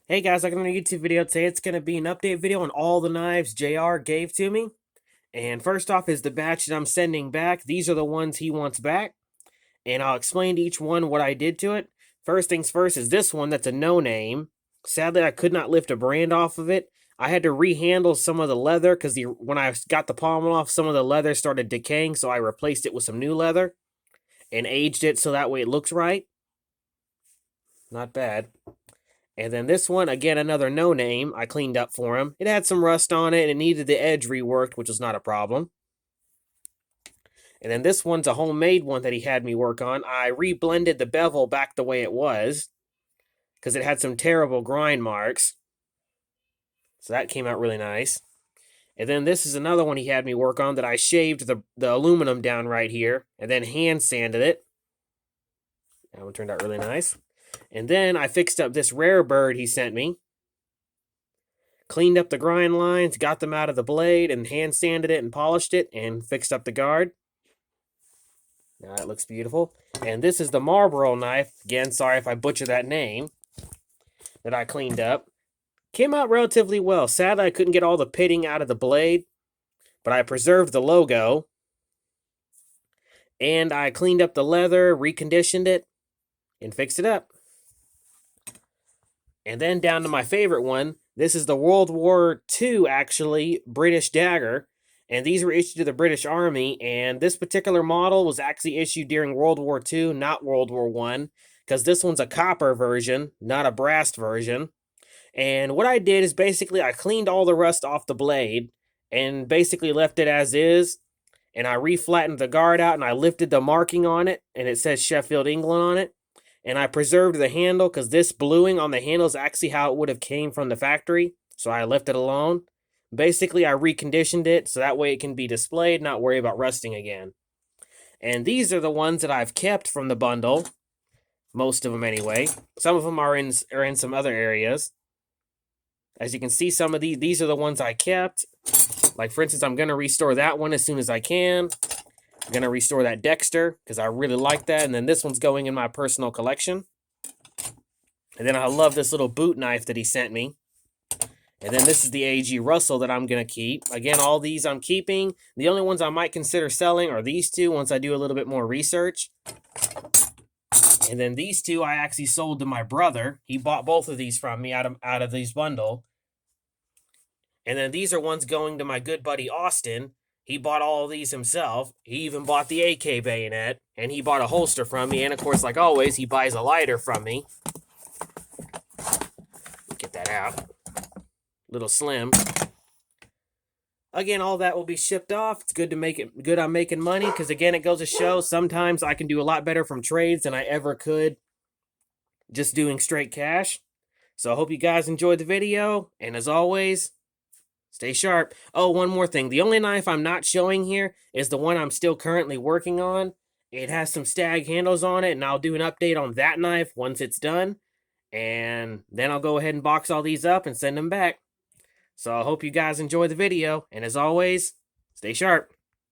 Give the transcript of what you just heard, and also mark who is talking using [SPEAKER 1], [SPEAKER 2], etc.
[SPEAKER 1] Hey guys, welcome to a YouTube video. Today it's going to be an update video on all the knives JR gave to me. And first off is the batch that I'm sending back. These are the ones he wants back. And I'll explain to each one what I did to it. First things first is this one that's a no-name. Sadly, I could not lift a brand off of it. I had to rehandle some of the leather because when I got the pommel off, some of the leather started decaying. So I replaced it with some new leather and aged it so that way it looks right. Not bad. And then this one, again, another no-name, I cleaned up for him. It had some rust on it, and it needed the edge reworked, which was not a problem. And then this one's a homemade one that he had me work on. I reblended the bevel back the way it was, because it had some terrible grind marks. So that came out really nice. And then this is another one he had me work on that I shaved the aluminum down right here, and then hand sanded it. That one turned out really nice. And then I fixed up this rare bird he sent me. Cleaned up the grind lines, got them out of the blade, and hand sanded it and polished it, and fixed up the guard. Now that looks beautiful. And this is the Marlboro knife. Again, sorry if I butchered that name. That I cleaned up. Came out relatively well. Sadly, I couldn't get all the pitting out of the blade, but I preserved the logo. And I cleaned up the leather, reconditioned it, and fixed it up. And then down to my favorite one. This is the World War II, actually, British dagger. And these were issued to the British Army. And this particular model was actually issued during World War II, not World War I. Because this one's a copper version, not a brass version. And what I did is basically I cleaned all the rust off the blade. And basically left it as is. And I reflattened the guard out and I lifted the marking on it. And it says Sheffield, England on it. And I preserved the handle because this bluing on the handle is actually how it would have came from the factory. So I left it alone. Basically, I reconditioned it so that way it can be displayed, not worry about rusting again. And these are the ones that I've kept from the bundle. Most of them anyway. Some of them are in some other areas. As you can see, some of these are the ones I kept. Like, for instance, I'm going to restore that one as soon as I can. I'm going to restore that Dexter because I really like that. And then this one's going in my personal collection. And then I love this little boot knife that he sent me. And then this is the A.G. Russell that I'm going to keep. Again, all these I'm keeping. The only ones I might consider selling are these two once I do a little bit more research. And then these two I actually sold to my brother. He bought both of these from me out of these bundle. And then these are ones going to my good buddy Austin. He bought all of these himself. He even bought the AK bayonet. And he bought a holster from me. And of course, like always, he buys a lighter from me. Get that out. Little slim. Again, all that will be shipped off. It's good to make it good I'm making money. Because again, it goes to show sometimes I can do a lot better from trades than I ever could just doing straight cash. So I hope you guys enjoyed the video. And as always, stay sharp. Oh, one more thing. The only knife I'm not showing here is the one I'm still currently working on. It has some stag handles on it, and I'll do an update on that knife once it's done. And then I'll go ahead and box all these up and send them back. So I hope you guys enjoy the video. And as always, stay sharp.